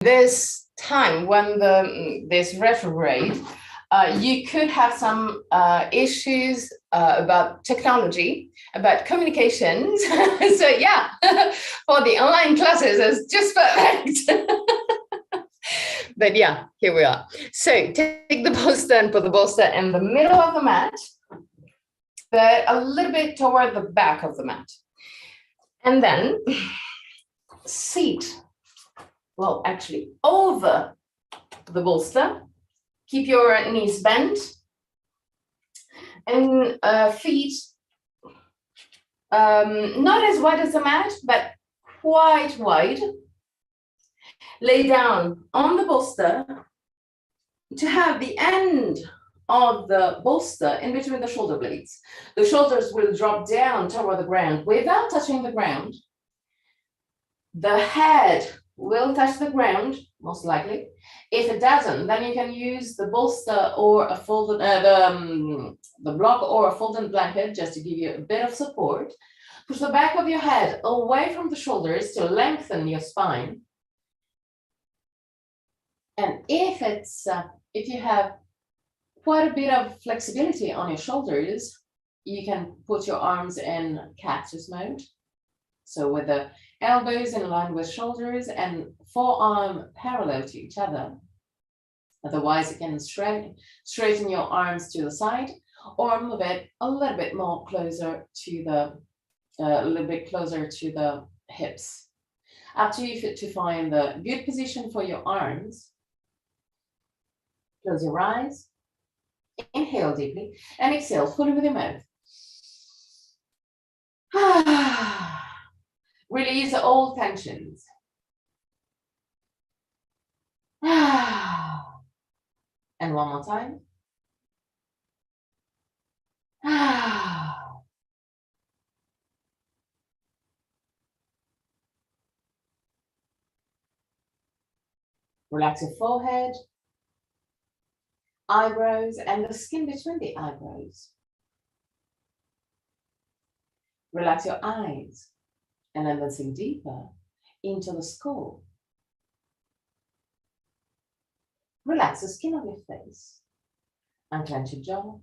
this time when this retrograde, you could have some issues about technology, about communications. So yeah, for the online classes, it's just perfect. But yeah, here we are. So take the bolster and put the bolster in the middle of the mat, but a little bit toward the back of the mat. And then seat, well, actually over the bolster. Keep your knees bent and feet not as wide as the mat, but quite wide. Lay down on the bolster to have the end of the bolster in between the shoulder blades. The shoulders will drop down toward the ground without touching the ground. The head will touch the ground, most likely. If it doesn't, then you can use the bolster or a folded, the block or a folded blanket just to give you a bit of support. Push the back of your head away from the shoulders to lengthen your spine. And if you have quite a bit of flexibility on your shoulders, you can put your arms in cactus mode. So with the elbows in line with shoulders and forearm parallel to each other. Otherwise, you can straighten your arms to the side or move it a little bit more closer to the hips. Up to you to find the good position for your arms. Close your eyes. Inhale deeply and exhale fully with your mouth. Release all tensions. And one more time. Relax your forehead, eyebrows, and the skin between the eyebrows. Relax your eyes, and then sink deeper into the skull. Relax the skin of your face, unclench your jaw,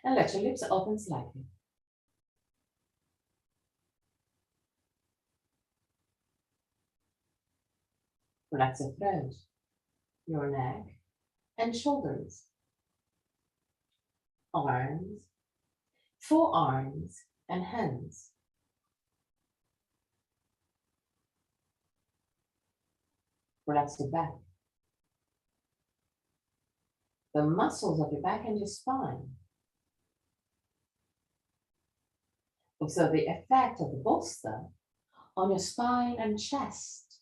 and let your lips open slightly. Relax your throat, your neck, and shoulders, arms, forearms, and hands. Relax your back, the muscles of your back and your spine. Observe the effect of the bolster on your spine and chest.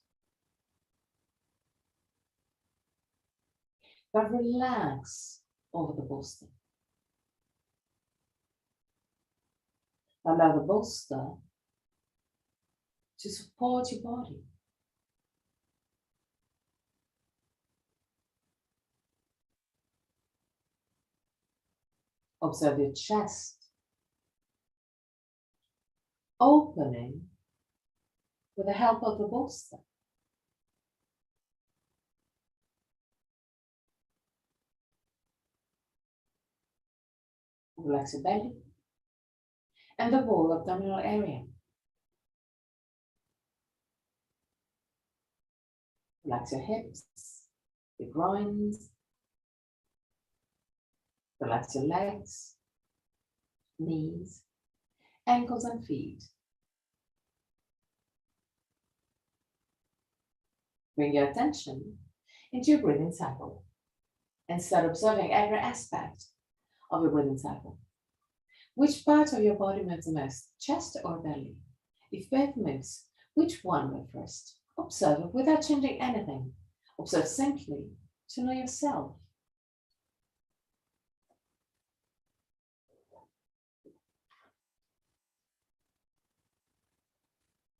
But relax over the bolster. Allow the bolster to support your body. Observe your chest opening with the help of the bolster. Relax your belly and the whole abdominal area. Relax your hips, your groins. Relax your legs, knees, ankles, and feet. Bring your attention into your breathing cycle and start observing every aspect of your breathing cycle. Which part of your body moves the most, chest or belly? If both moves, which one moves first? Observe it without changing anything. Observe simply to know yourself.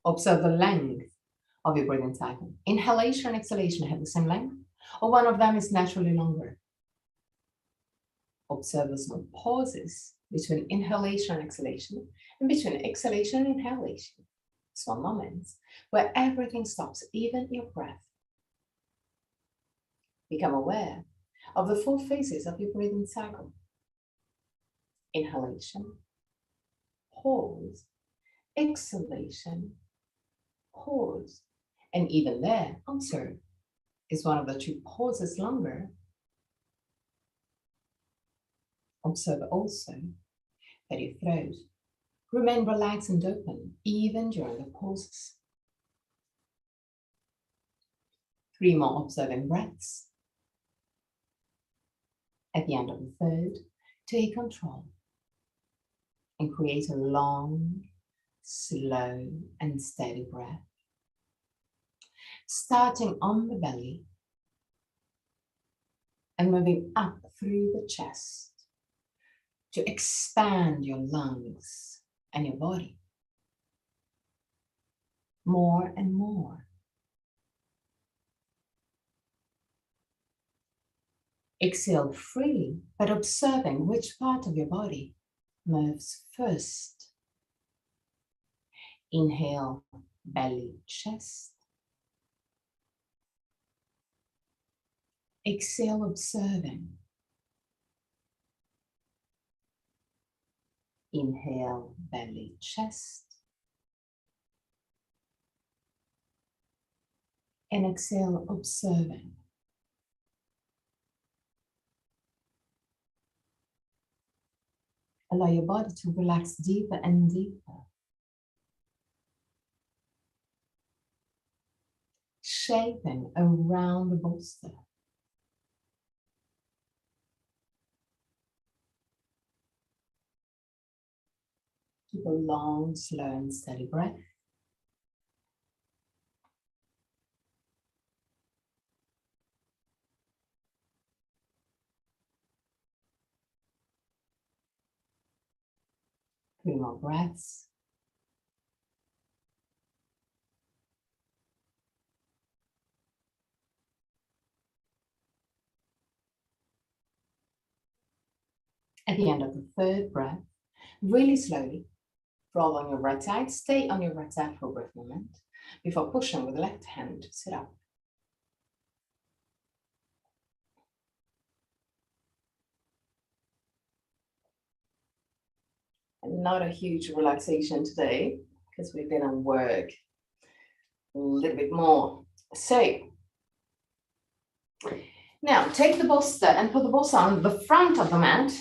Observe the length of your breathing cycle. Inhalation and exhalation have the same length, or one of them is naturally longer. Observe the small pauses between inhalation and exhalation, and between exhalation and inhalation. Small moments where everything stops, even your breath. Become aware of the 4 phases of your breathing cycle. Inhalation, pause, exhalation, pause. And even there, observe, is one of the 2 pauses longer? Observe also that your throat remain relaxed and open even during the pauses. 3 more observing breaths. At the end of the 3rd, take control and create a long, slow, and steady breath. Starting on the belly and moving up through the chest to expand your lungs and your body more and more. Exhale freely, but observing which part of your body moves first. Inhale, belly, chest. Exhale, observing. Inhale, belly, chest. And exhale, observing. Allow your body to relax deeper and deeper. Shaping around the bolster. Keep a long, slow, and steady breath. Three more breaths. At the end of the 3rd breath, really slowly, roll on your right side, stay on your right side for a brief moment before pushing with the left hand to sit up. And not a huge relaxation today because we've been on work a little bit more. So, now take the bolster and put the bolster on the front of the mat.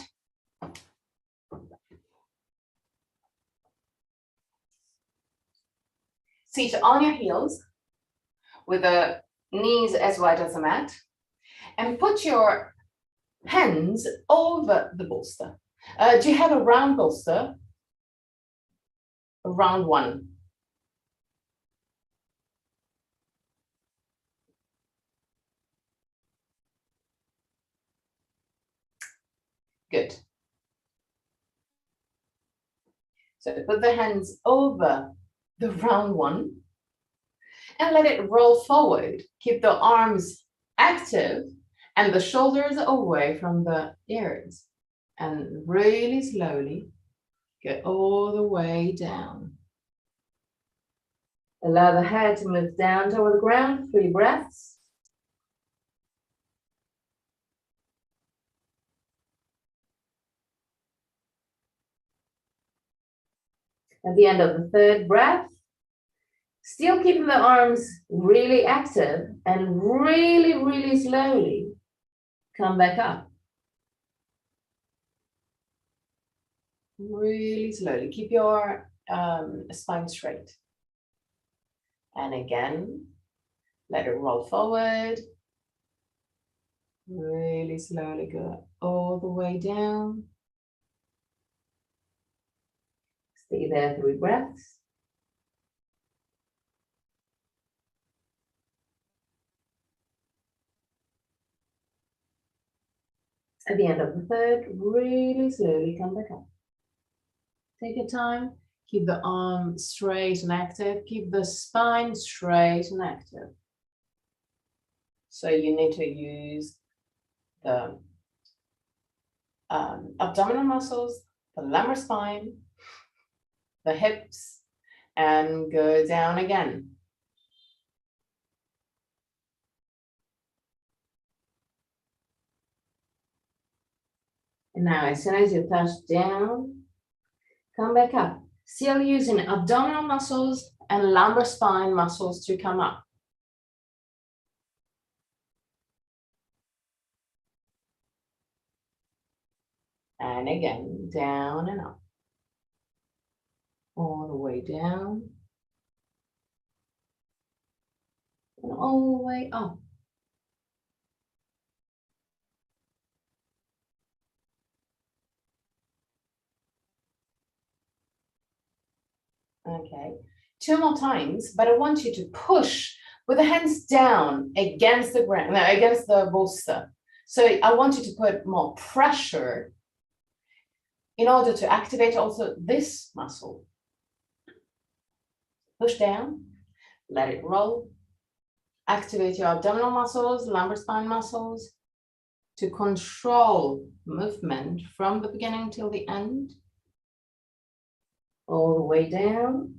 Sit on your heels with the knees as wide as the mat and put your hands over the bolster. Do you have a round bolster? A round one. Good. So put the hands over the round one and let it roll forward. Keep the arms active and the shoulders away from the ears. And really slowly get all the way down. Allow the head to move down toward the ground. 3 breaths. At the end of the 3rd breath, still keeping the arms really active and really, really slowly come back up. Really slowly. Keep your spine straight. And again, let it roll forward. Really slowly go all the way down. Stay there 3 breaths. At the end of the 3rd, really slowly come back up. Take your time. Keep the arm straight and active. Keep the spine straight and active. So you need to use the abdominal muscles, the lumbar spine, the hips, and go down again. And now, as soon as you touch down, come back up. Still using abdominal muscles and lumbar spine muscles to come up. And again, down and up. All the way down. And all the way up. Okay, 2 more times, but I want you to push with the hands down against the ground, against the bolster. So I want you to put more pressure in order to activate also this muscle. Push down, let it roll. Activate your abdominal muscles, lumbar spine muscles to control movement from the beginning till the end. All the way down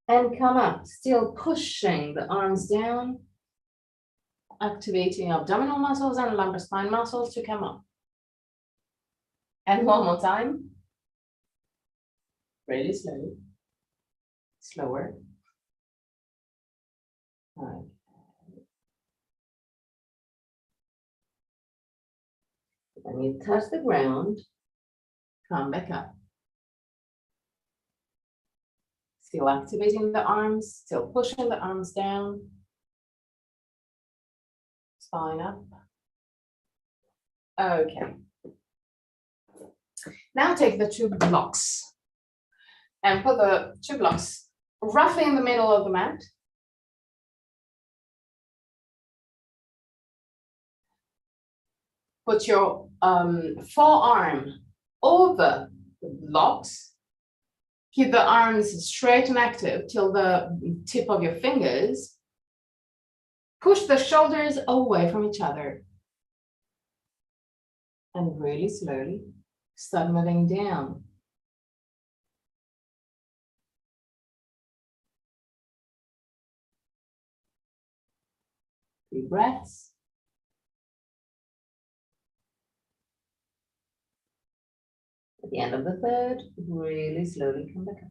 and come up, still pushing the arms down, activating abdominal muscles and lumbar spine muscles to come up. And one more time, really slow, slower. Okay. When you touch the ground, come back up. Still activating the arms, still pushing the arms down. Spine up. Okay. Now take the 2 blocks and put the 2 blocks roughly in the middle of the mat. Put your forearm over the blocks. Keep the arms straight and active till the tip of your fingers. Push the shoulders away from each other. And really slowly start moving down. Deep breaths. At the end of the third, really slowly come back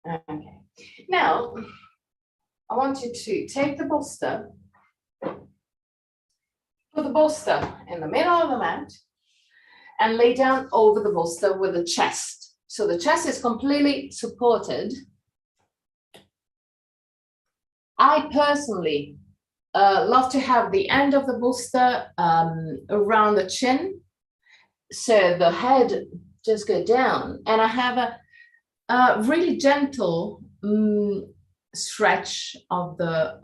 up. Okay. Now, I want you to take the bolster, put the bolster in the middle of the mat, and lay down over the bolster with the chest. So the chest is completely supported. I personally love to have the end of the bolster around the chin, so the head just go down, and I have a really gentle stretch of the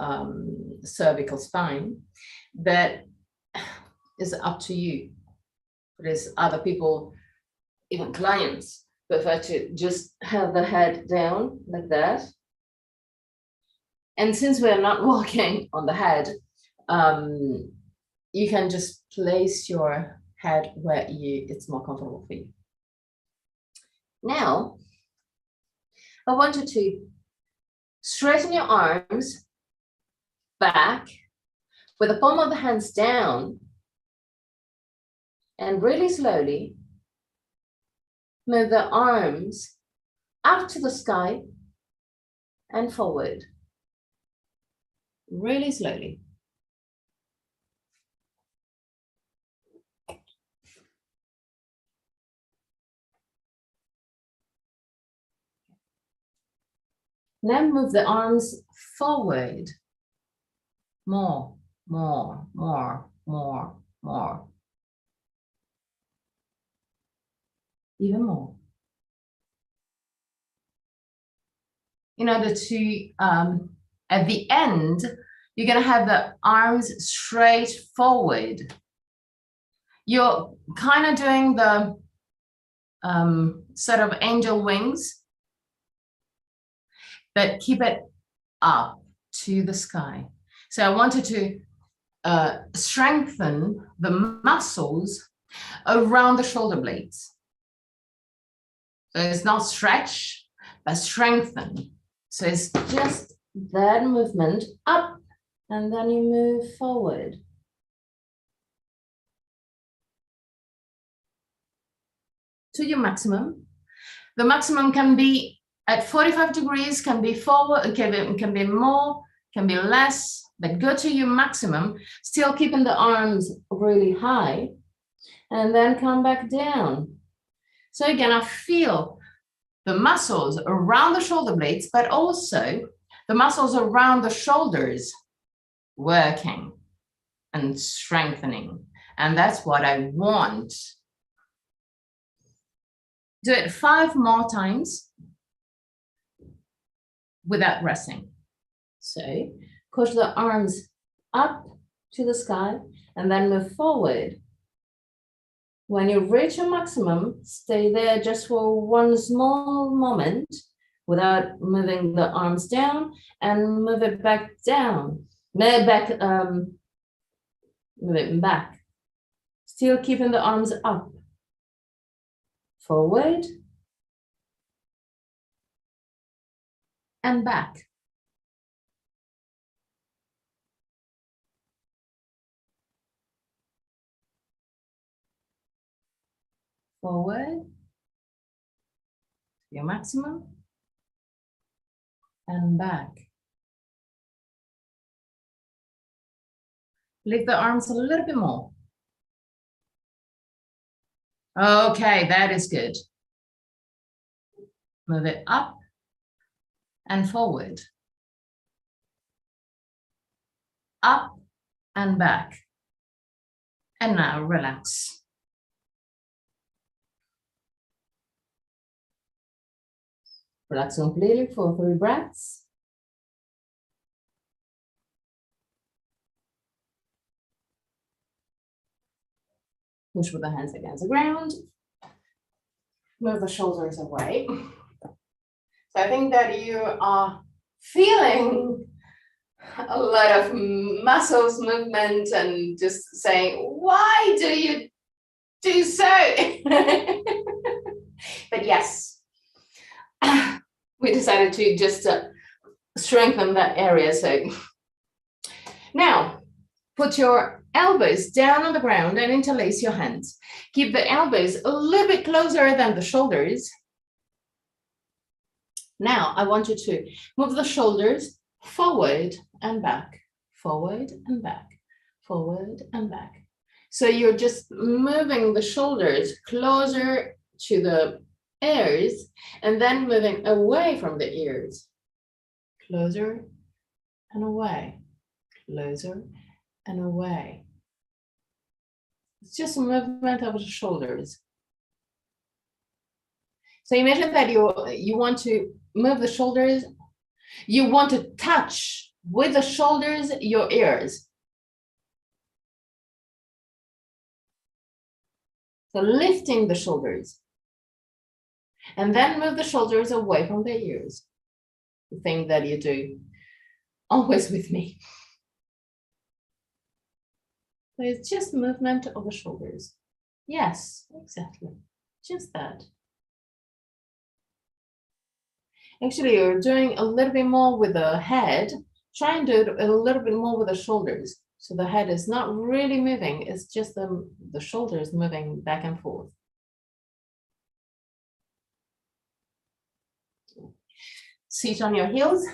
cervical spine that is up to you. There's other people, even clients, prefer to just have the head down like that. And since we're not walking on the head, you can just place your head where it's more comfortable for you. Now, I want you to straighten your arms back with the palm of the hands down and really slowly move the arms up to the sky and forward. Really slowly. Now move the arms forward. More, more, more, more, more. Even more. In order to, at the end, you're going to have the arms straight forward. You're kind of doing the sort of angel wings, but keep it up to the sky. So I wanted to strengthen the muscles around the shoulder blades. So it's not stretch, but strengthen. So it's just that movement up And then you move forward. To your maximum. The maximum can be at 45 degrees, can be forward, can be more, can be less, but go to your maximum, still keeping the arms really high, and then come back down. So you're gonna feel the muscles around the shoulder blades, but also the muscles around the shoulders working and strengthening. And that's what I want. Do it 5 more times without resting. So push the arms up to the sky and then move forward. When you reach your maximum, stay there just for one small moment without moving the arms down, and move it back down. Move it back. Still keeping the arms up. Forward and back. Forward, your maximum, and back. Lift the arms a little bit more. Okay, that is good. Move it up and forward. Up and back. And now relax. Relax completely for 3 breaths. Push with the hands against the ground. Move the shoulders away. So I think that you are feeling a lot of muscles movement and just saying, why do you do so? But yes, we decided to just strengthen that area. So now put your elbows down on the ground and interlace your hands. Keep the elbows a little bit closer than the shoulders. Now I want you to move the shoulders forward and back, forward and back, forward and back. So you're just moving the shoulders closer to the ears and then moving away from the ears. Closer and away, closer and away. It's just a movement of the shoulders. So imagine that you want to move the shoulders. You want to touch with the shoulders your ears. So lifting the shoulders. And then move the shoulders away from the ears. The thing that you do always with me. So it's just movement of the shoulders. Yes, exactly. Just that. Actually, you're doing a little bit more with the head. Try and do it a little bit more with the shoulders. So the head is not really moving. It's just the shoulders moving back and forth. Sit on your heels.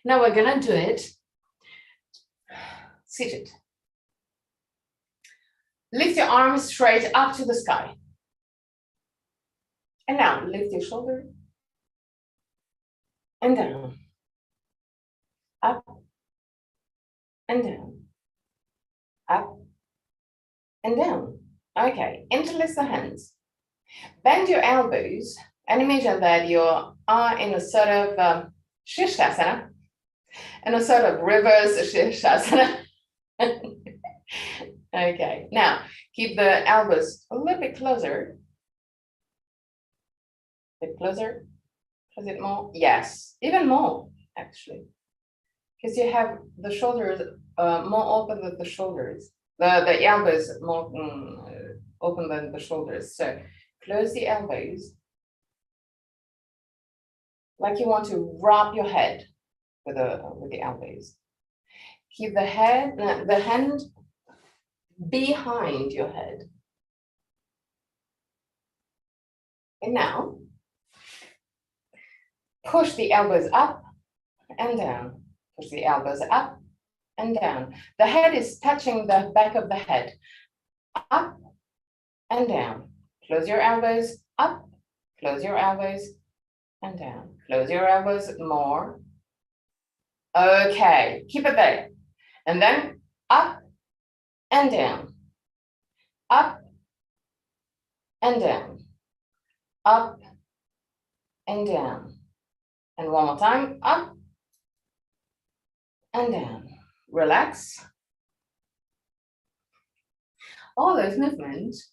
Now we're gonna do it seated. Lift your arms straight up to the sky. And now lift your shoulder and down, up and down, up and down. Okay, interlace the hands. Bend your elbows and imagine that you are in a sort of Shirshasana, in a sort of reverse Shirshasana. Okay, now keep the elbows a little bit closer. A bit closer. Is it more? Yes, even more, actually. Because you have the shoulders more open than the shoulders. The elbows more open than the shoulders. So close the elbows. Like you want to wrap your head with the elbows. Keep the hand behind your head. And now, push the elbows up and down. Push the elbows up and down. The head is touching the back of the head. Up and down. Close your elbows, up, close your elbows, and down. Close your elbows more. Okay, keep it there. And then up and down. Up and down. Up and down. And one more time, up and down. Relax. All those movements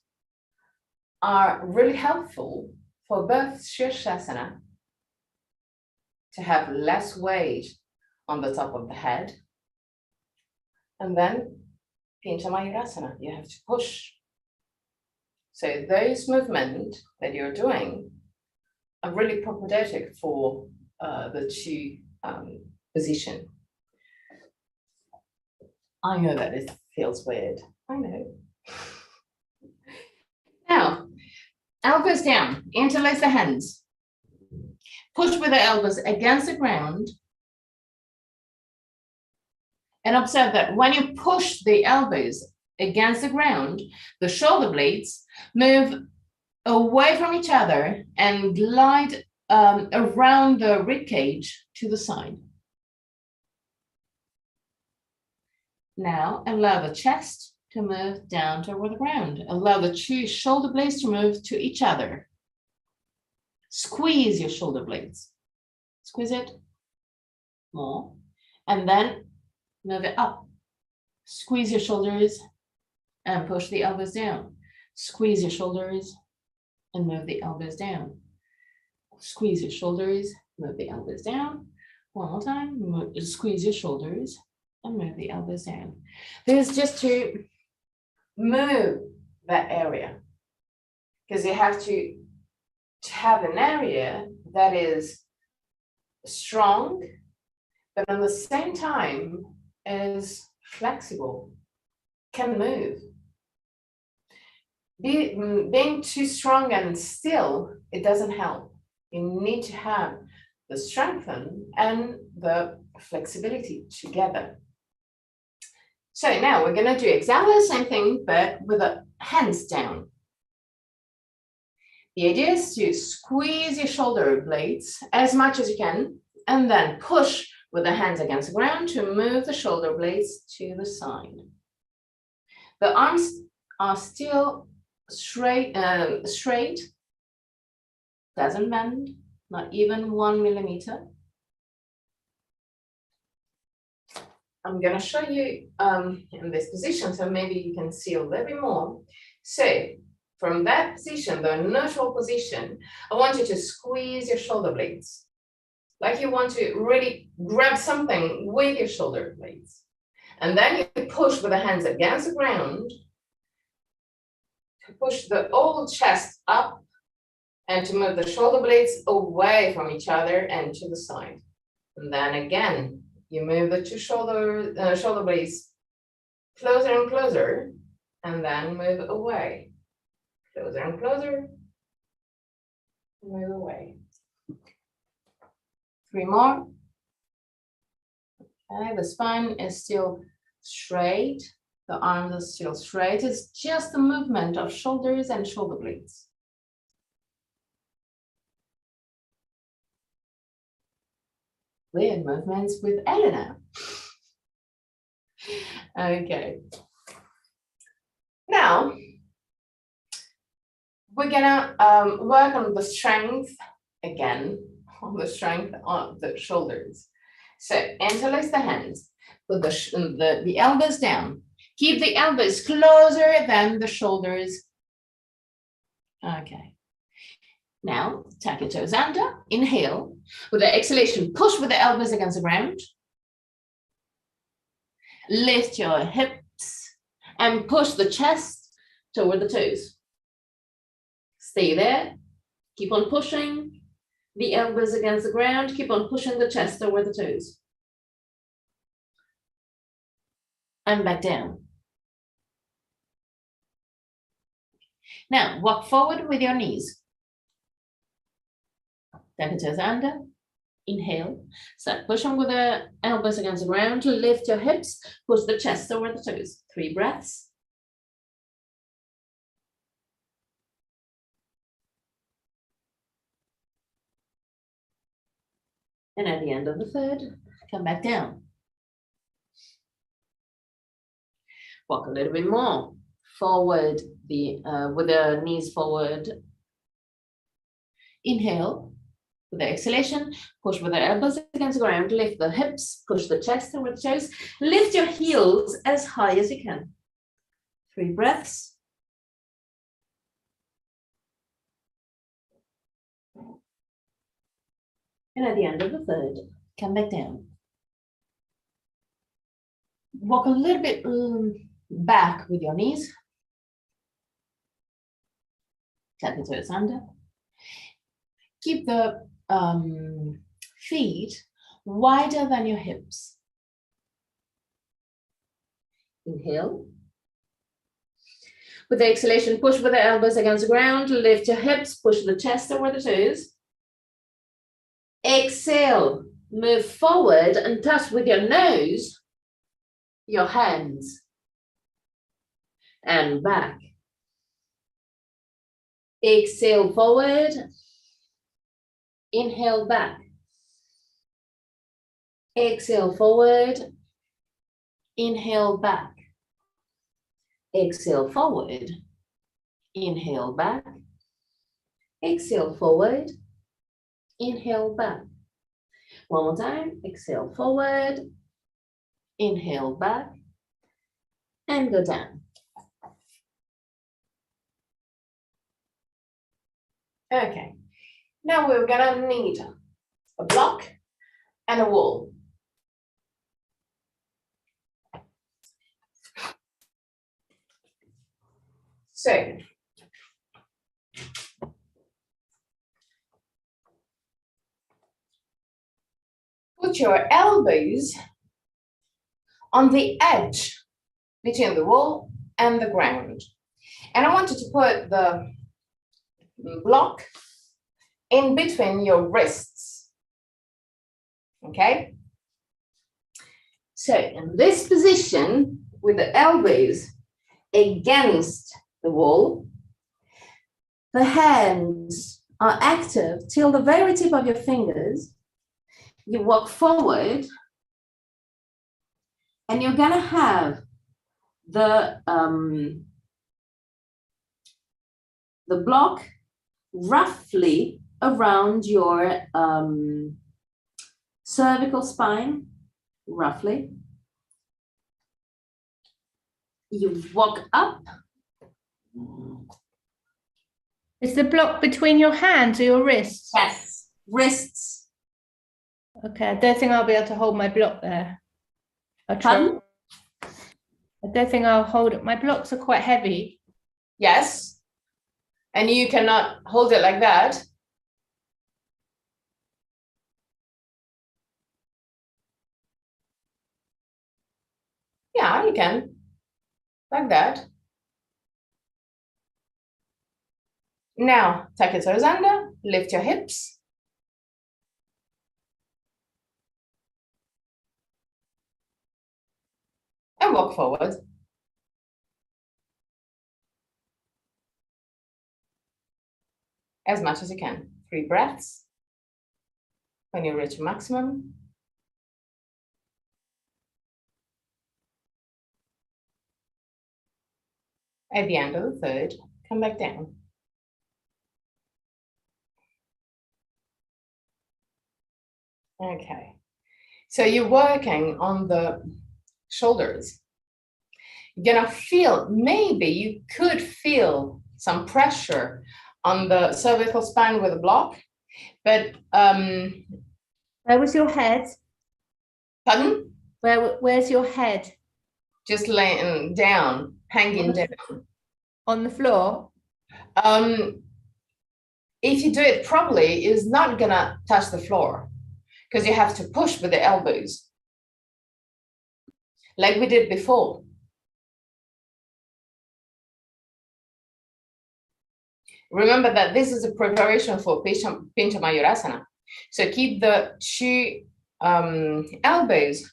are really helpful for both Shirshasana to have less weight on the top of the head. And then Pincha Mayurasana, you have to push. So those movements that you're doing are really propedeutic for the two position. I know that it feels weird. I know. Now, elbows down, interlace the hands. Push with the elbows against the ground. And observe that when you push the elbows against the ground, the shoulder blades move away from each other and glide around the rib cage to the side. Now, allow the chest to move down toward the ground. Allow the two shoulder blades to move to each other. Squeeze your shoulder blades. Squeeze it more. And then move it up. Squeeze your shoulders and push the elbows down. Squeeze your shoulders and move the elbows down. Squeeze your shoulders, move the elbows down. One more time, squeeze your shoulders and move the elbows down. This is just to move that area, because you have to have an area that is strong, but at the same time is flexible, can move. Being too strong and still, it doesn't help. You need to have the strength and the flexibility together. So now we're going to do exactly the same thing, but with the hands down. The idea is to squeeze your shoulder blades as much as you can, and then push with the hands against the ground to move the shoulder blades to the side. The arms are still straight, doesn't bend, not even 1 millimeter. I'm going to show you in this position, so maybe you can see a little bit more. So from that position, the neutral position, I want you to squeeze your shoulder blades. Like you want to really grab something with your shoulder blades. And then you push with the hands against the ground to push the whole chest up and to move the shoulder blades away from each other and to the side. And then again, you move the two shoulder blades closer and closer, and then move away. Closer and closer, move away. 3 more. Okay, the spine is still straight. The arms are still straight. It's just the movement of shoulders and shoulder blades. Weird movements with Elena. Okay. Now, we're gonna work on the strength again, on the strength of the shoulders. So interlace the hands, put the elbows down. Keep the elbows closer than the shoulders. Okay. Now, tuck your toes under, inhale. With the exhalation, push with the elbows against the ground. Lift your hips and push the chest toward the toes. Stay there. Keep on pushing the elbows against the ground. Keep on pushing the chest toward the toes. and back down. Now, walk forward with your knees. Tuck your toes under. Inhale. Start pushing with the elbows against the ground. Lift your hips. Push the chest over the toes. 3 breaths. And at the end of the third, come back down. Walk a little bit more. Forward, with the knees forward. Inhale. With the exhalation, push with the elbows against the ground. Lift the hips. Push the chest over the toes. Lift your heels as high as you can. 3 breaths. And at the end of the third, come back down. Walk a little bit back with your knees. Tuck your toes under. Keep the feet wider than your hips. Inhale. With the exhalation, push with the elbows against the ground. Lift your hips. Push the chest over the toes. Exhale. Move forward and touch with your nose your hands. And back. Exhale forward. Inhale back. Exhale forward. Inhale back. Exhale forward. Inhale back. Exhale forward. Inhale back. One more time. Exhale forward. Inhale back. And go down. Okay. Now we're gonna need a block and a wall. So, put your elbows on the edge between the wall and the ground. And I want you to put the block in between your wrists. Okay? So in this position, with the elbows against the wall, the hands are active till the very tip of your fingers. You walk forward and you're gonna have the block roughly around your cervical spine, roughly. You walk up. Is the block between your hands or your wrists? Yes, wrists. Okay, I don't think I'll be able to hold my block there. I'll try. Pardon? I don't think I'll hold it. My blocks are quite heavy. Yes. And you cannot hold it like that. Yeah, you can. Like that. Now, tuck your toes under, lift your hips. And walk forward. As much as you can. 3 breaths. When you reach maximum. At the end of the third, come back down. Okay. So you're working on the shoulders. You're gonna feel, maybe you could feel some pressure on the cervical spine with a block, but Where was your head? pardon? Where's your head? Just laying down, hanging down. On the floor? If you do it properly, it's not gonna touch the floor because you have to push with the elbows. like we did before. Remember that this is a preparation for Pincha Mayurasana. So keep the two elbows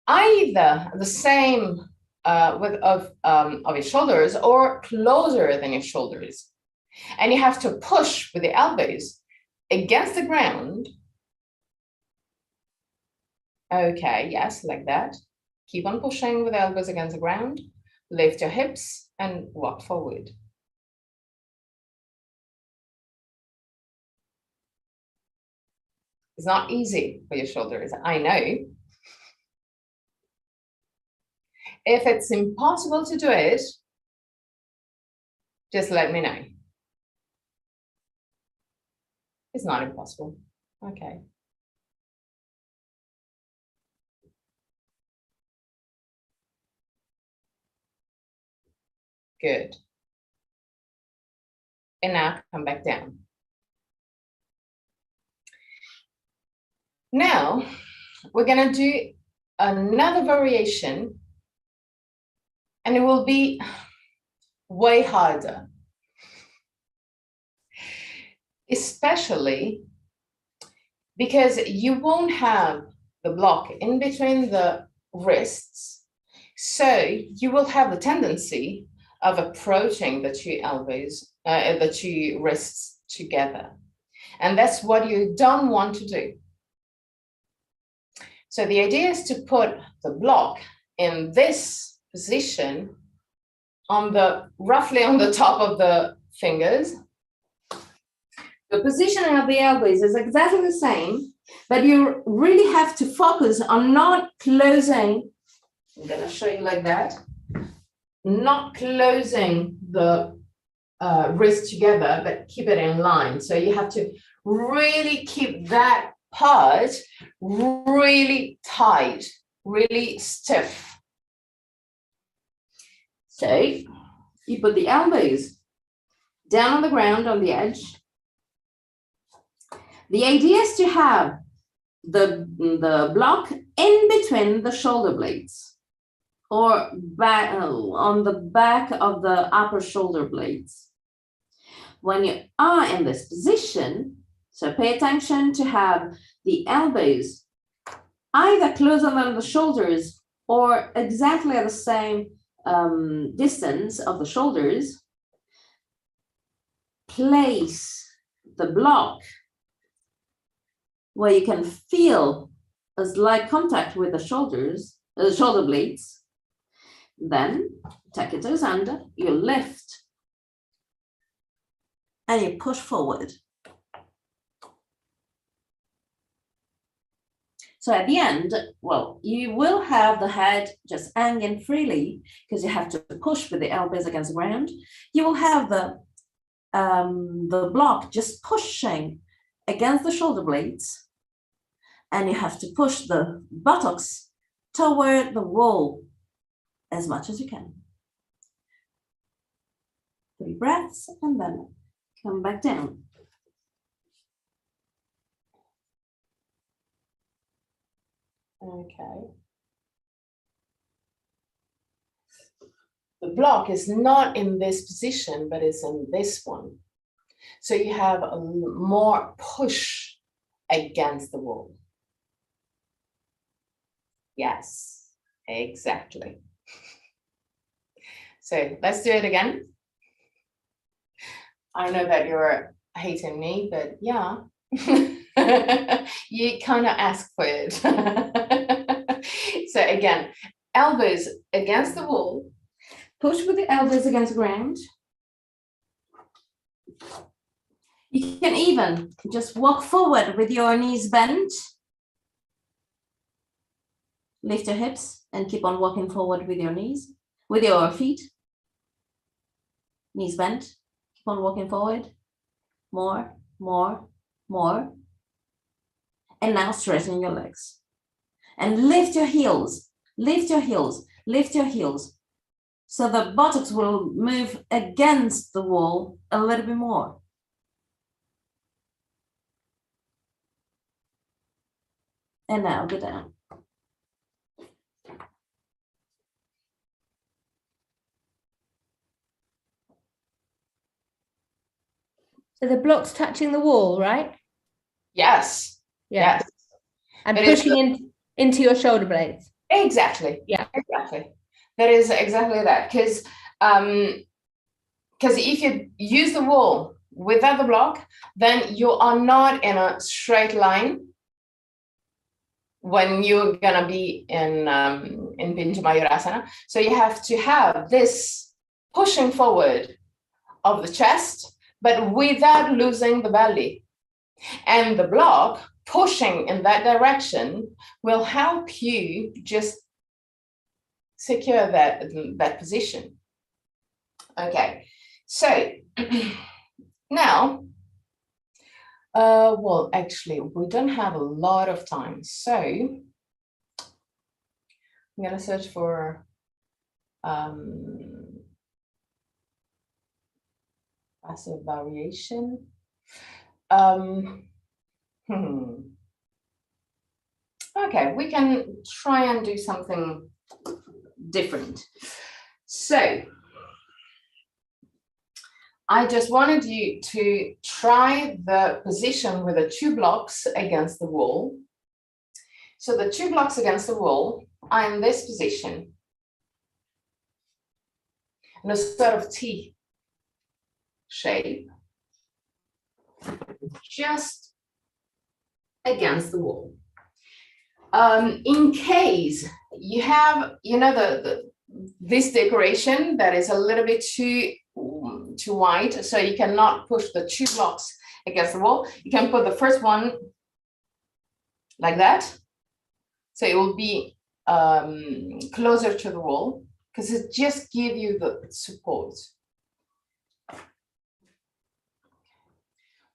either the same width of your shoulders or closer than your shoulders. And you have to push with the elbows against the ground. Okay, yes, like that. Keep on pushing with the elbows against the ground. Lift your hips and walk forward. It's not easy for your shoulders, I know. If it's impossible to do it, just let me know. It's not impossible. Okay. Good. And now come back down. Now, we're going to do another variation, and it will be way harder, especially because you won't have the block in between the wrists, so you will have the tendency of approaching the two elbows, the two wrists together, and that's what you don't want to do. So the idea is to put the block in this position on roughly on the top of the fingers. The positioning of the elbows is exactly the same, but you really have to focus on not closing. I'm going to show you like that. Not closing the wrist together, but keep it in line. So you have to really keep that part really tight, really stiff. So you put the elbows down on the ground on the edge. The idea is to have the block in between the shoulder blades, or back, on the back of the upper shoulder blades. When you are in this position, so pay attention to have the elbows either closer than the shoulders or exactly at the same distance of the shoulders. Place the block where you can feel a slight contact with the shoulders, shoulder blades. Then take your toes under, you lift, and you push forward. So at the end, well, you will have the head just hanging freely because you have to push with the elbows against the ground. You will have the block just pushing against the shoulder blades, and you have to push the buttocks toward the wall as much as you can. 3 breaths, and then come back down. Okay. The block is not in this position, but it's in this one. So you have a more push against the wall. Yes, exactly. So let's do it again. I know that you're hating me, but yeah. You kind of asked for it. So again, elbows against the wall, push with the elbows against the ground. You can even just walk forward with your knees bent. Lift your hips and keep on walking forward with your knees, with your feet. Knees bent, keep on walking forward. More, more, more. And now straighten your legs. And lift your heels, lift your heels, lift your heels. So the buttocks will move against the wall a little bit more. And now go down. So the block's touching the wall, right? Yes. Yeah. Yes. And It is pushing into your shoulder blades. Exactly. Yeah. Exactly. That is exactly that. Because if you use the wall without the block, then you are not in a straight line when you're gonna be in Pincha Mayurasana. So you have to have this pushing forward of the chest, but without losing the belly. And the block pushing in that direction will help you just secure that position. Okay, so now, well, actually, we don't have a lot of time, so I'm gonna search for passive variation. Okay, we can try and do something different. So I just wanted you to try the position with the 2 blocks against the wall. So the 2 blocks against the wall are in this position, in a sort of T shape, just against the wall. In case you have, this decoration that is a little bit too wide, so you cannot push the 2 blocks against the wall, you can put the first one like that. So it will be closer to the wall, because it just gives you the support.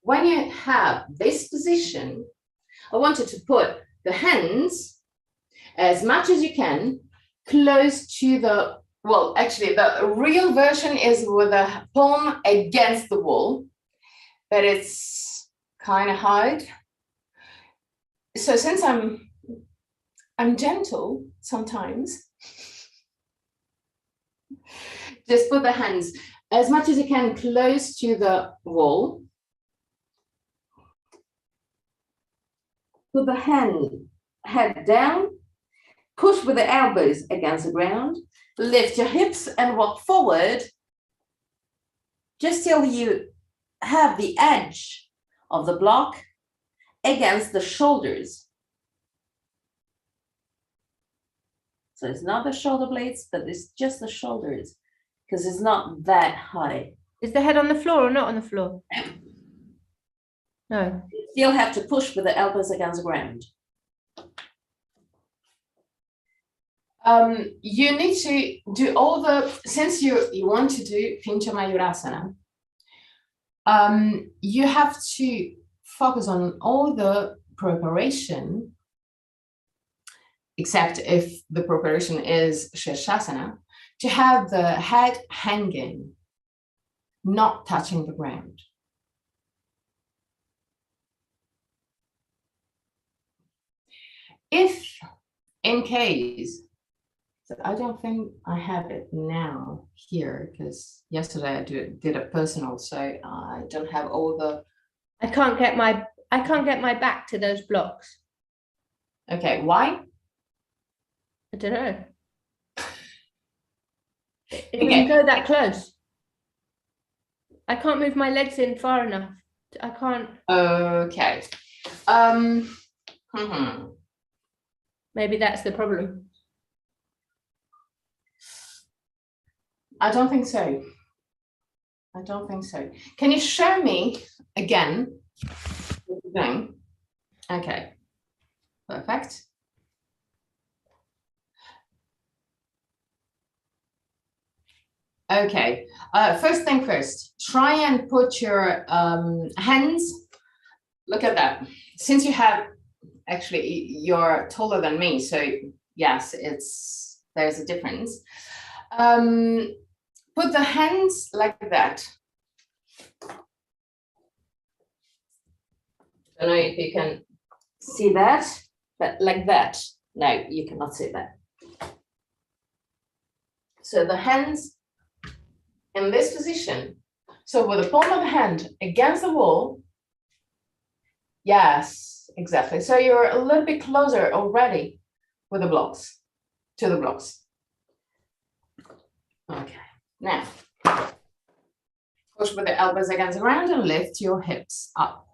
When you have this position, I want you to put the hands as much as you can close to the, well, actually the real version is with the palm against the wall, but it's kind of hard. So since I'm gentle sometimes, just put the hands as much as you can close to the wall. Put the head down, push with the elbows against the ground, lift your hips and walk forward just till you have the edge of the block against the shoulders. So it's not the shoulder blades, but it's just the shoulders, because it's not that high. Is the head on the floor or not on the floor? No. You still have to push with the elbows against the ground. You need to do all the, since you want to do Pincha Mayurasana, you have to focus on all the preparation, except if the preparation is Shirshasana, to have the head hanging, not touching the ground. If in case, so I don't think I have it now here, because yesterday I did a personal, so I don't have all the. I can't get my back to those blocks. Okay, why? I don't know. It doesn't go that close. I can't move my legs in far enough. I can't. Okay. Maybe that's the problem. I don't think so. I don't think so. Can you show me again what you're doing? Okay, perfect. Okay, first thing first, try and put your hands, look at that. Since you have, actually, you're taller than me, so yes, there's a difference. Put the hands like that. I don't know if you can see that, but like that. No, you cannot see that. So the hands in this position, So with the palm of the hand against the wall. Yes, exactly. So you're a little bit closer already with the blocks, to the blocks. Okay, now push with the elbows against the ground and lift your hips up.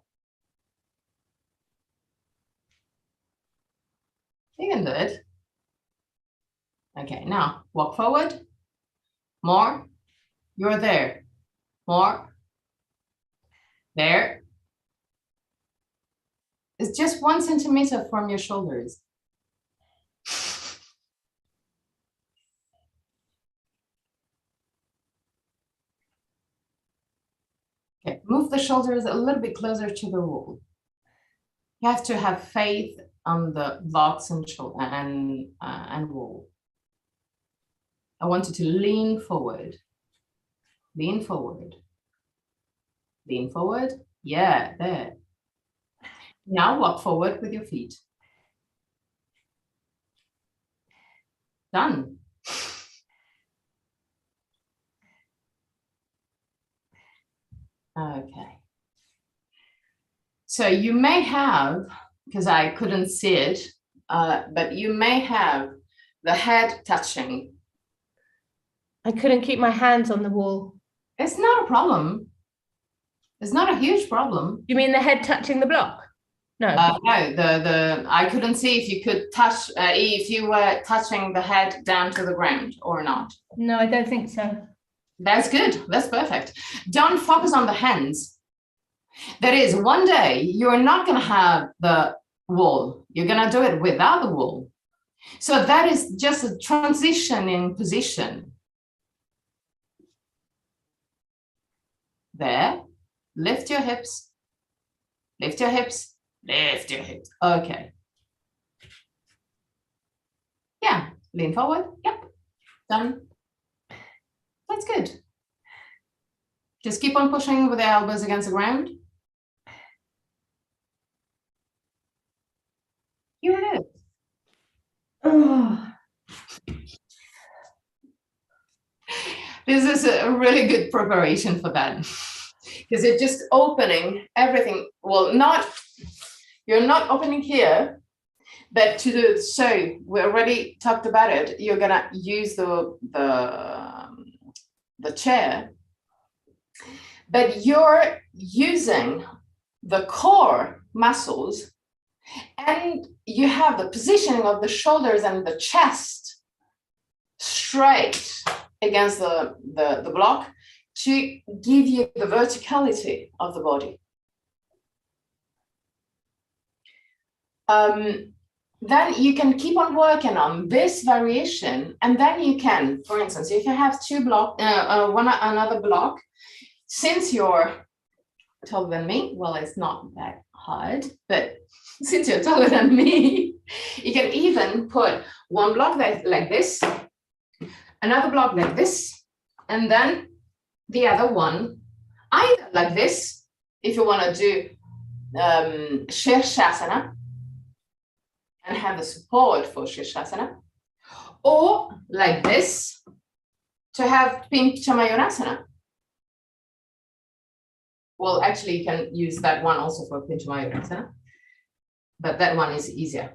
You can do it. Okay, now walk forward. More. You're there. More. There. It's just 1 centimeter from your shoulders. Okay, move the shoulders a little bit closer to the wall. You have to have faith on the blocks and wall. I want you to lean forward. Lean forward. Lean forward. Yeah, there. Now walk forward with your feet. Done. Okay. So you may have, because I couldn't see it, but you may have the head touching. I couldn't keep my hands on the wall. It's not a problem. It's not a huge problem. You mean the head touching the block? No. No, I couldn't see if you could touch, if you were touching the head down to the ground or not. No, I don't think so. That's good. That's perfect. Don't focus on the hands. That is, one day you're not going to have the wall. You're going to do it without the wall. So that is just a transition in position. There. Lift your hips. Lift your hips. Lift your hips. Okay. Yeah. Lean forward. Yep. Done. That's good. Just keep on pushing with the elbows against the ground. Here it is. Oh. This is a really good preparation for that. Because it's just opening everything. Well, you're not opening here, but to do so, we already talked about it. You're gonna use the chair, but you're using the core muscles, and you have the positioning of the shoulders and the chest straight against the block to give you the verticality of the body. Then you can keep on working on this variation, and then you can, for instance, if you have another block, since you're taller than me, well, it's not that hard, but since you're taller than me, you can even put one block like this, another block like this, and then the other one either like this, if you want to do Shirshasana and have the support for Shirshasana, or like this to have Pincha Mayurasana. Well, actually, you can use that one also for Pincha Mayurasana, but that one is easier.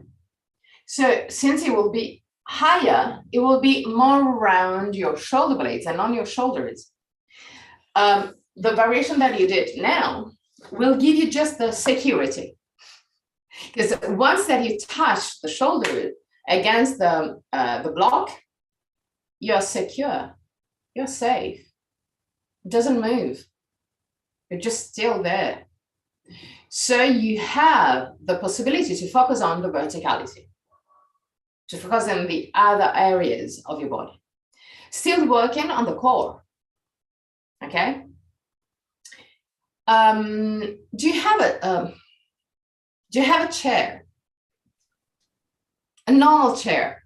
So since it will be higher, it will be more around your shoulder blades and on your shoulders. The variation that you did now will give you just the security. Because once that you touch the shoulder against the block, you're secure, you're safe. It doesn't move. You're just still there. So you have the possibility to focus on the verticality, to focus on the other areas of your body. Still working on the core. Okay. Do you have a chair? A normal chair?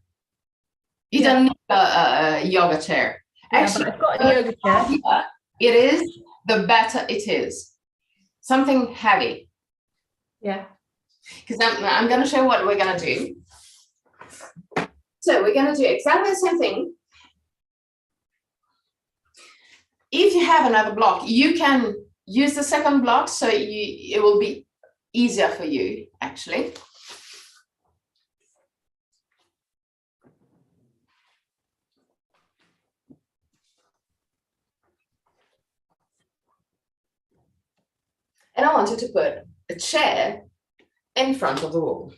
You don't need a yoga chair. Actually, I've got a yoga chair. It is, the better it is. Something heavy. Yeah. Because I'm going to show you what we're going to do. So we're going to do exactly the same thing. if you have another block, you can use the second block, so it will be easier for you, actually. And I want you to put a chair in front of the wall.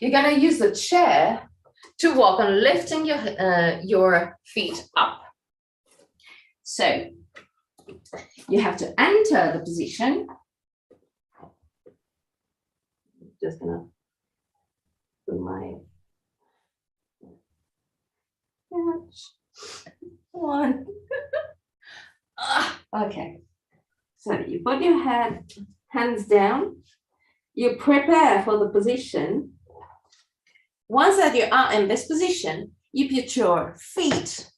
You're going to use the chair to walk on lifting your feet up. So you have to enter the position. Just gonna do my one. Okay. So you put your hands down. You prepare for the position. Once that you are in this position, you put your feet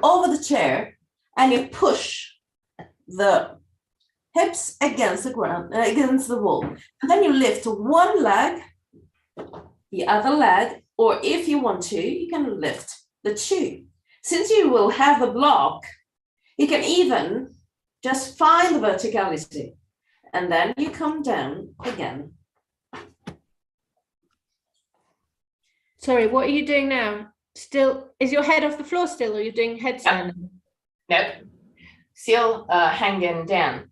over the chair and you push the hips against the ground, against the wall. And then you lift one leg, the other leg, or if you want to, you can lift the two. Since you will have the block, you can even just find the verticality. And then you come down again. Sorry, what are you doing now? Still, is your head off the floor still, or are you doing headstand? Nope, still hanging down.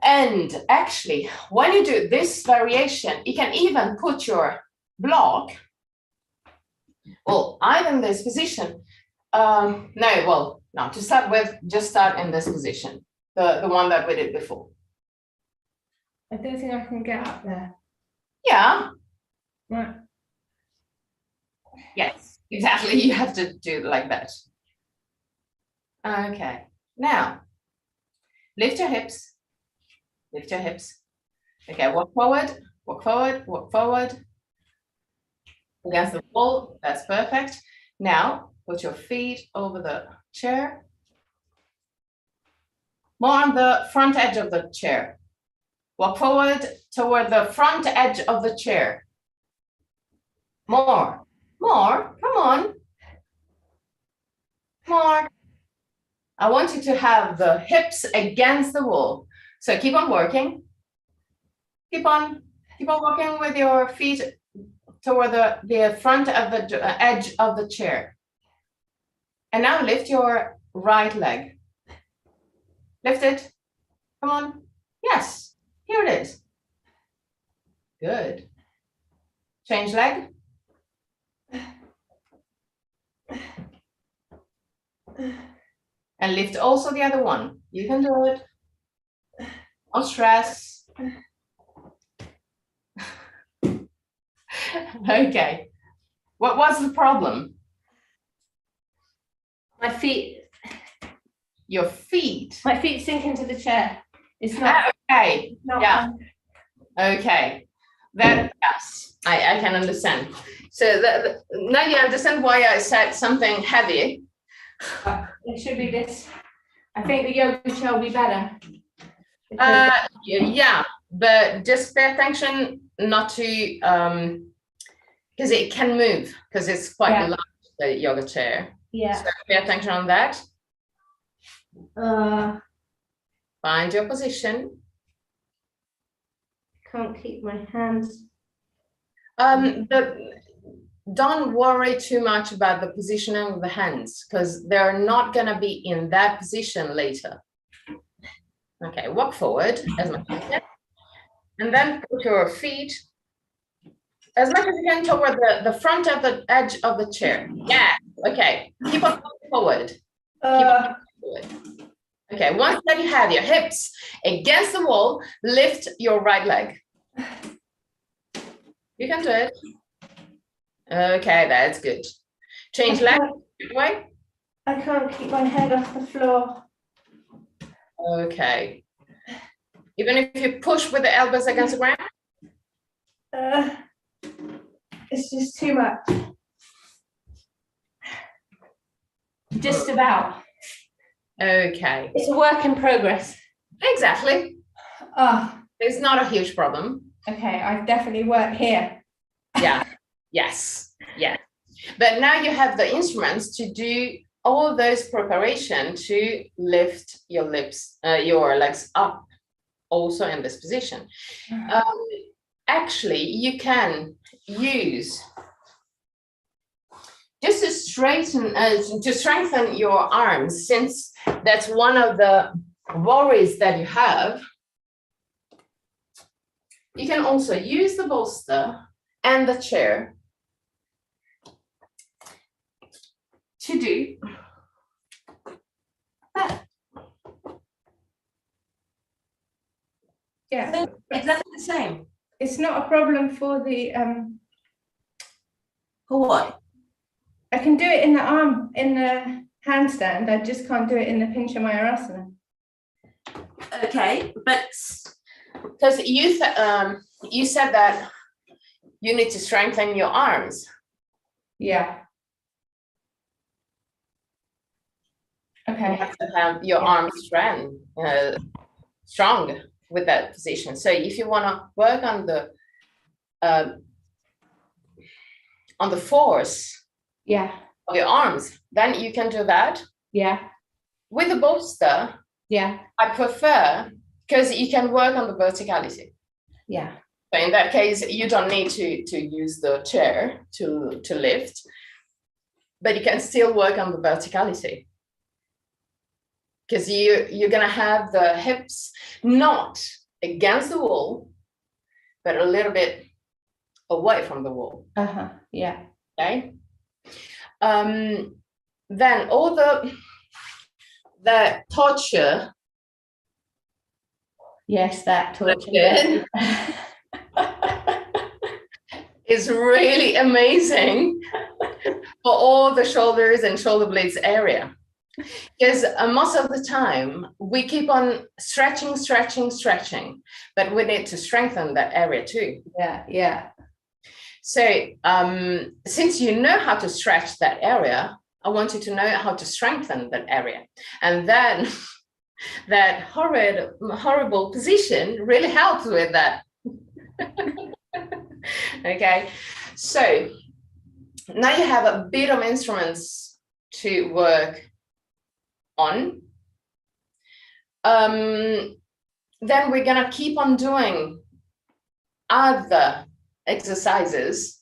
And actually, when you do this variation, you can even put your block, well, either in this position. No, to start with, just start in this position, the one that we did before. I don't think I can get up there. Yeah. Right. Yes, exactly. You have to do it like that. Okay. Now, lift your hips. Lift your hips. Okay, walk forward, walk forward, walk forward. Against the wall. That's perfect. Now, put your feet over the chair. More on the front edge of the chair. Walk forward toward the front edge of the chair. More, more, come on. More. I want you to have the hips against the wall. So keep on working. Keep on walking with your feet toward the front of the edge of the chair. And now lift your right leg. Lift it. Come on. Yes, here it is. Good. Change leg. And lift also the other one. You can do it. No stress. Okay. What was the problem? My feet. Your feet. My feet sink into the chair. It's not. Okay. Not Yeah. Okay. That, yes, I can understand. So now you understand why I said something heavy. It should be this. I think the yoga chair will be better. Yeah, but just pay attention not to, because it can move, because it's quite large, the yoga chair. Yeah. So pay attention on that. Find your position. Can't keep my hands. Don't worry too much about the positioning of the hands, because they're not going to be in that position later. Okay, walk forward as much as you can. And then put your feet as much as you can toward the front of the edge of the chair. Yeah, okay. Keep on moving forward. Keep on moving forward. Okay, once that you have your hips against the wall, lift your right leg. You can do it. Okay, that's good. Change leg. Way. I can't keep my head off the floor. Okay. Even if you push with the elbows against the ground? It's just too much. Just about. Okay. It's a work in progress. Exactly. Oh, It's not a huge problem. okay. I've definitely worked here. Yeah. Yes. Yeah. But now you have the instruments to do all those preparation to lift your legs up, also in this position. Actually, you can use just to strengthen your arms, since that's one of the worries that you have. You can also use the bolster and the chair to do that. Yeah, Exactly the same. it's not a problem for the For what? I can do it in the arm, in the handstand. I just can't do it in the Pincha Mayurasana. Okay, but Because you said that you need to strengthen your arms. Yeah. You Okay. have to have your arms strong with that position. So if you want to work on the force Yeah. of your arms, then you can do that. Yeah. With the bolster, Yeah. I prefer, because you can work on the verticality. Yeah. So in that case, you don't need to use the chair to lift, but you can still work on the verticality. Because you're going to have the hips not against the wall, but a little bit away from the wall. Yeah. Okay. Then all the torture. Yes, that torture. Is really amazing for all the shoulders and shoulder blades area. Because most of the time we keep on stretching, but we need to strengthen that area too. Yeah, yeah. So since you know how to stretch that area, I want you to know how to strengthen that area. And then that horrible position really helps with that. Okay, so now you have a bit of instruments to work on. Then we're gonna keep on doing other exercises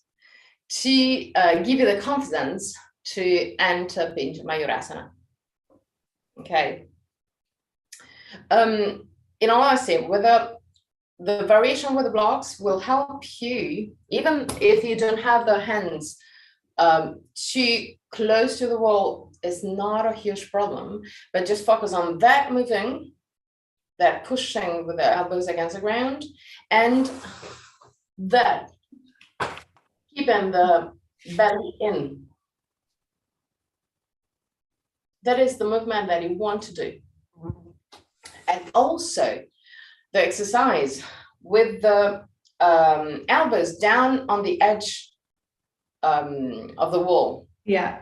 to give you the confidence to enter Pincha Mayurasana. Okay. In all honesty, with the variation with the blocks will help you, even if you don't have the hands too close to the wall, is not a huge problem, but just focus on that moving, that pushing with the elbows against the ground, and that keeping the belly in. That is the movement that you want to do. And also the exercise with the elbows down on the edge of the wall. Yeah.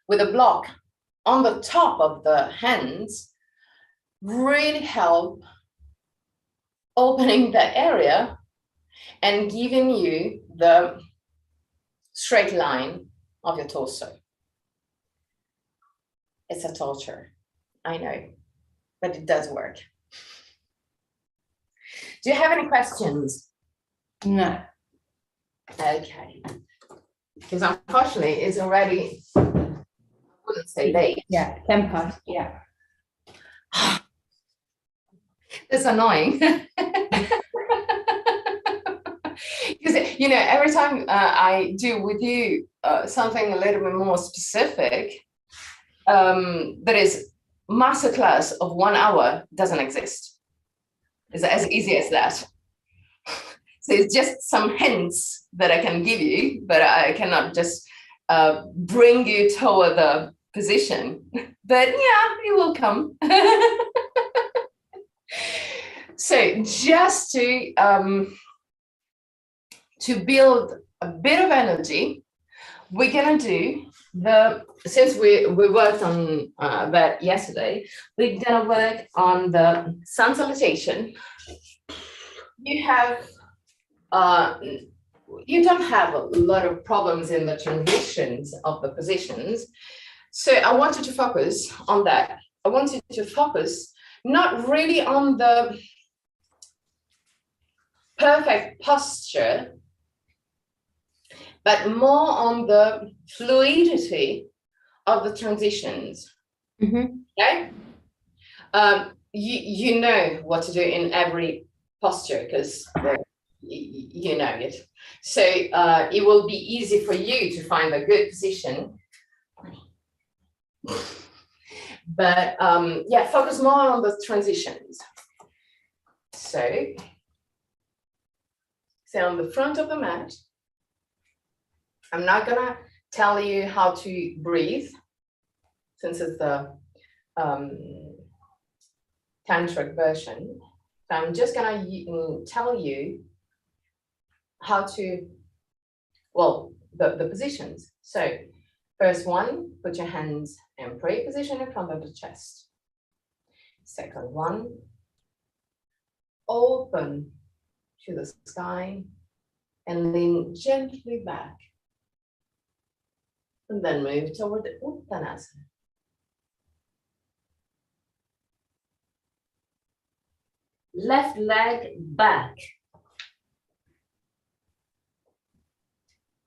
With a block on the top of the hands really help opening that area and giving you the straight line of your torso. It's a torture, I know, but it does work. Do you have any questions? No. Okay. Because unfortunately it's already, I wouldn't say late. Yeah, 10 past, yeah. It's annoying. Because, you know, every time I do with you something a little bit more specific, that is masterclass of 1 hour doesn't exist. It's as easy as that. So it's just some hints that I can give you, but I cannot just bring you toward the position. But yeah, it will come. So just to build a bit of energy, we're gonna do since we worked on that yesterday, we're gonna work on the sun salutation. You have you don't have a lot of problems in the transitions of the positions. So I want you to focus on that. I want you to focus not really on the perfect posture, but more on the fluidity of the transitions. Okay? You know what to do in every posture because you know it. So it will be easy for you to find a good position. But yeah, focus more on the transitions. So stay on the front of the mat. I'm not gonna tell you how to breathe since it's the tantric version. So I'm just gonna tell you how to, well, the positions. So first one, put your hands in prayer position in front of the chest. Second one, open to the sky and lean gently back. And then move toward the Uttanasana. Left leg back.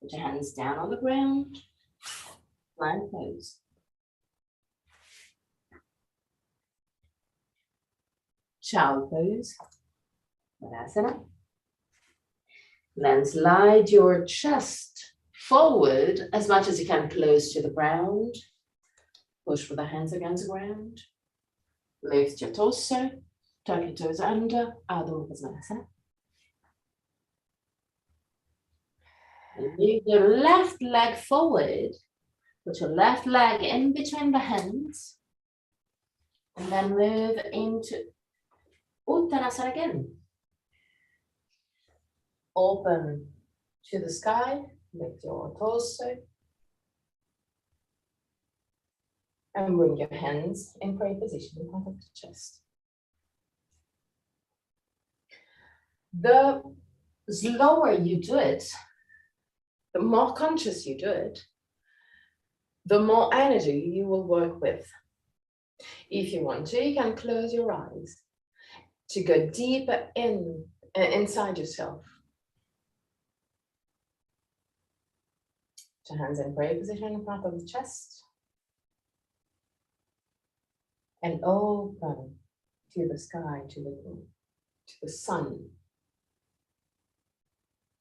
Put your hands down on the ground. Plank pose. Child pose. Tadasana. Then slide your chest forward as much as you can, close to the ground. Push with the hands against the ground. Lift your torso. Tuck your toes under. Adho Uttanasana. And move your left leg forward. Put your left leg in between the hands. And then move into Uttanasana again. Open to the sky. Lift your torso. And bring your hands in prayer position in front of the chest. The slower you do it, the more conscious you do it, the more energy you will work with. If you want to, you can close your eyes to go deeper inside yourself. Put your hands in prayer position in front of the chest. And open to the sky, to the sun.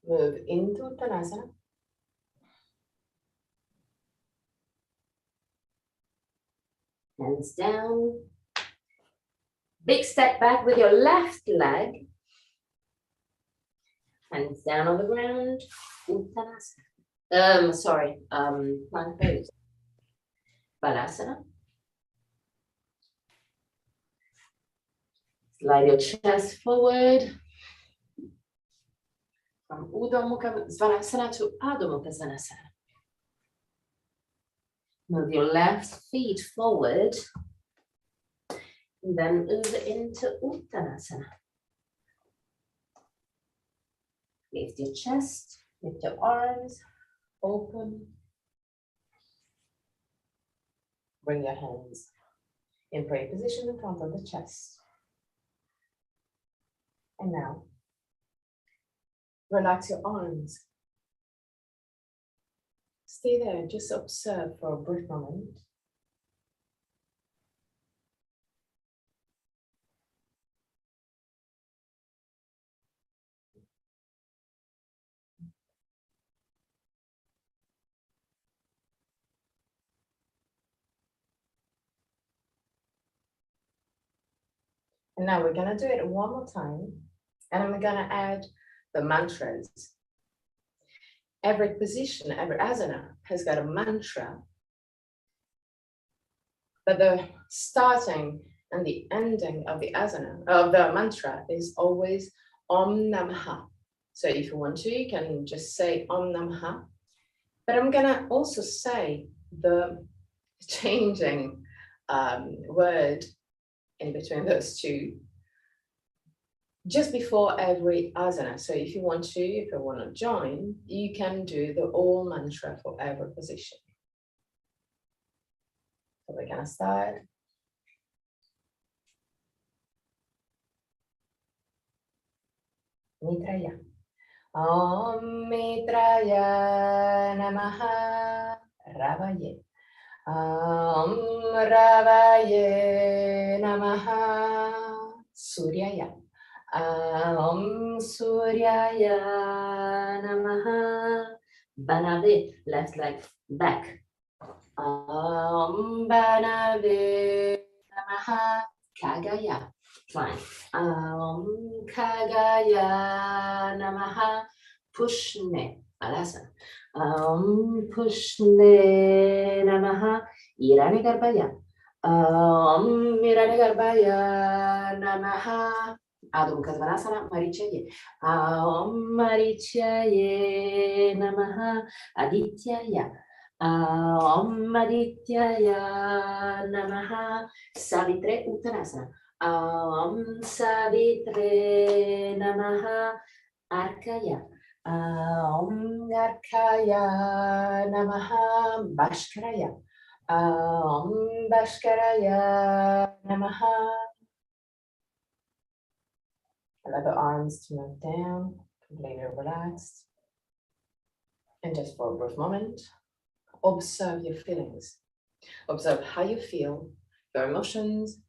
Move into Uttanasana. Hands down. Big step back with your left leg. Hands down on the ground. Uttanasana. Plank pose. Balasana. Slide your chest forward. From Urdhva Mukha Svanasana to Adho Mukha Svanasana. Move your left feet forward. And then move into Uttanasana. Lift your chest, lift your arms, open. Bring your hands in prayer position in front of the chest. And now, relax your arms. Stay there, just observe for a brief moment. And now we're gonna do it one more time. And I'm gonna add the mantras. Every position, every asana has got a mantra. But the starting and the ending of the asana, of the mantra, is always Om Namaha. So if you want to, you can just say Om Namaha. But I'm gonna also say the changing word in between those two just before every asana. So if you want to join, you can do the all mantra for every position. So we're gonna start. Mitraya. Om Mitraya Namaha Ravaye. Om Ravaye Namaha Suryaya. Om Suryaya Namaha. Banave, left leg back. Om Banave Namaha Kagaya. Fine. Om Kagaya Namaha Pushne Alasana. Om Pushne Namaha Irane Garbaya. Om Irane Garbaya Namaha Adho Mukha Svanasana Marichaye. Om Marichaye Namaha Adityaya. Om Adityaya Namaha Savitre Uttanasana. Om Savitre Namaha Arkaya. Om Arkaya Namaha Bhaskara. Om Bhaskara Namaha. Allow the arms to move down, completely relaxed. And just for a brief moment, observe your feelings. Observe how you feel, your emotions.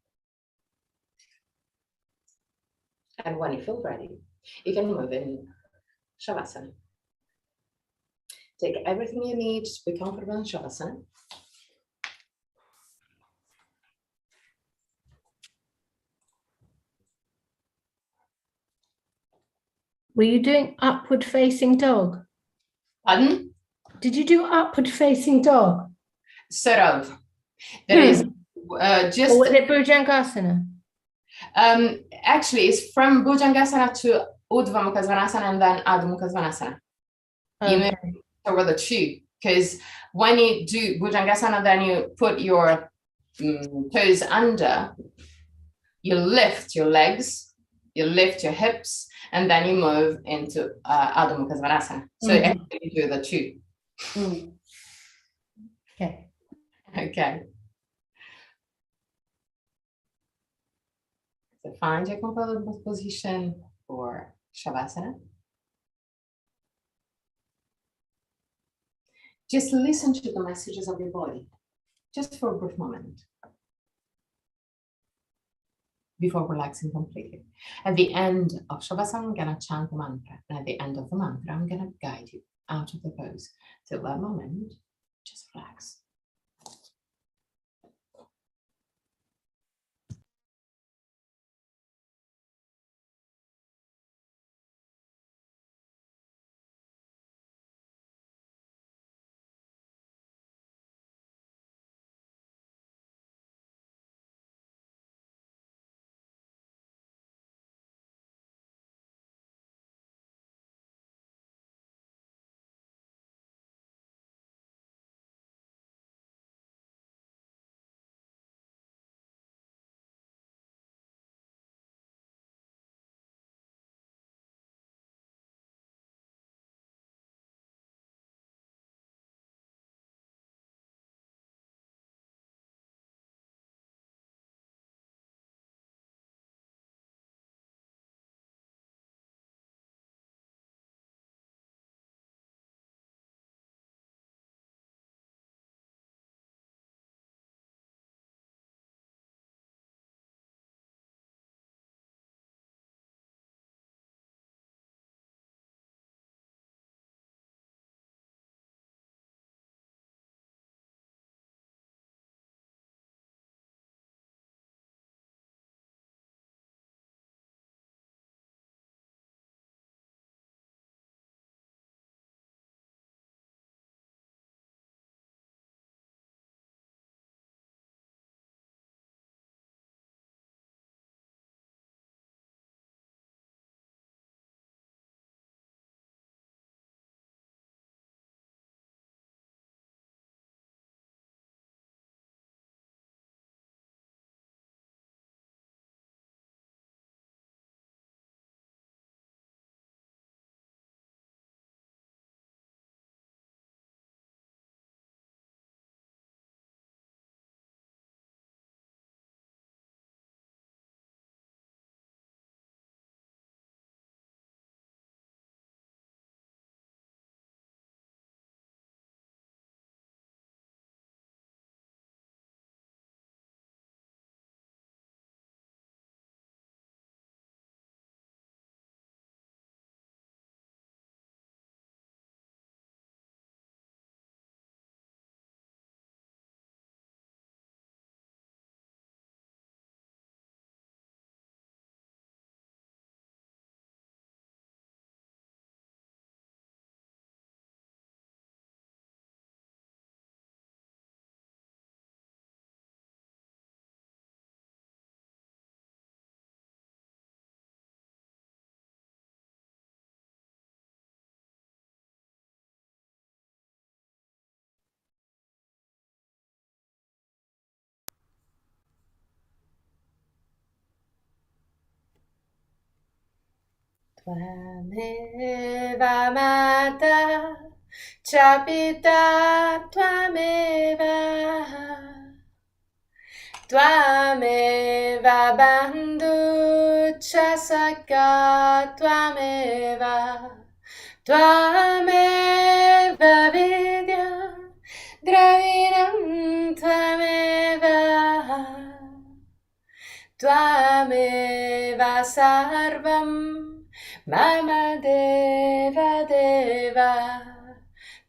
And when you feel ready, you can move in Shavasana. Take everything you need to be comfortable in Shavasana. Were you doing upward facing dog? Pardon? Did you do upward facing dog? Sort of. There is just. Or was it Bhujangasana? Actually, it's from Bhujangasana to Urdhva Mukha Svanasana and then Adho Mukha Svanasana. You move over the two, because when you do Bhujangasana, then you put your toes under, you lift your legs, you lift your hips, and then you move into Adho Mukha Svanasana. So actually you do the two. Okay. Okay. So find your comfortable position for Shavasana. Just listen to the messages of your body, just for a brief moment, before relaxing completely. At the end of Shavasana, I'm gonna chant the mantra, and at the end of the mantra, I'm gonna guide you out of the pose. Till that moment, just relax. Tvameva Mata Cha Pita Tvameva Tvameva Bandhu Cha Sakha Tvameva Tvameva Vidya Dravinam Tvameva Tvameva Sarvam Mama Deva Deva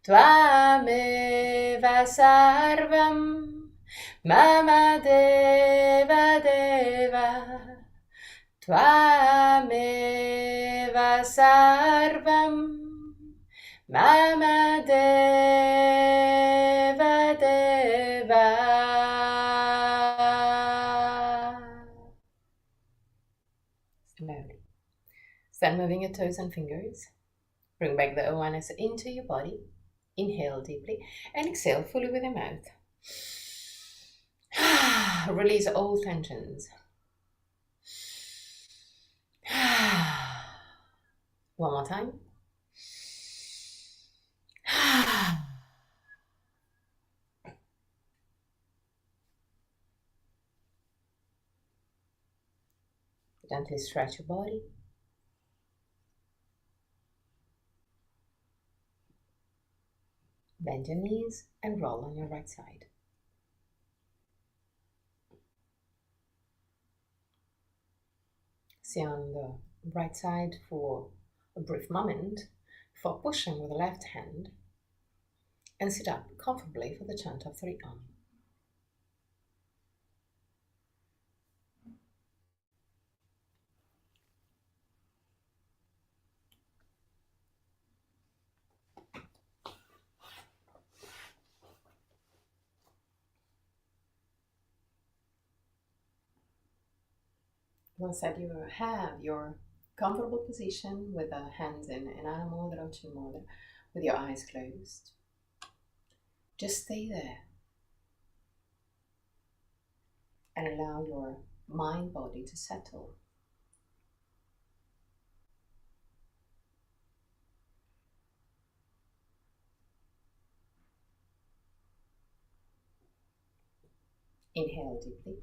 Tvameva Sarvam Mama Deva Deva Tvameva Sarvam Mama Deva Deva. Slowly. Start moving your toes and fingers. Bring back the awareness into your body. Inhale deeply and exhale fully with your mouth. Release all tensions. One more time. Gently stretch your body. Bend your knees and roll on your right side. Stay on the right side for a brief moment before pushing with the left hand and sit up comfortably for the chant of 3 Om. Once that you have your comfortable position with the hands in Enana Mudra or Chin Mudra, with your eyes closed, just stay there and allow your mind body to settle. Inhale deeply.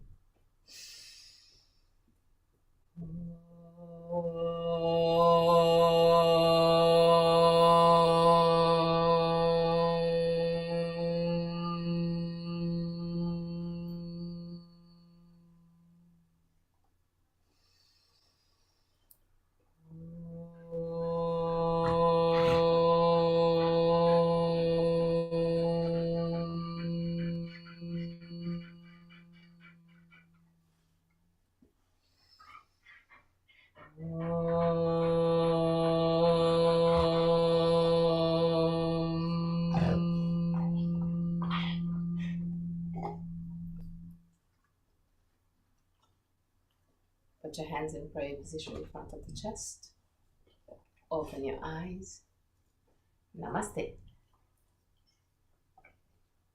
Put your hands in prayer position in front of the chest. Open your eyes. Namaste.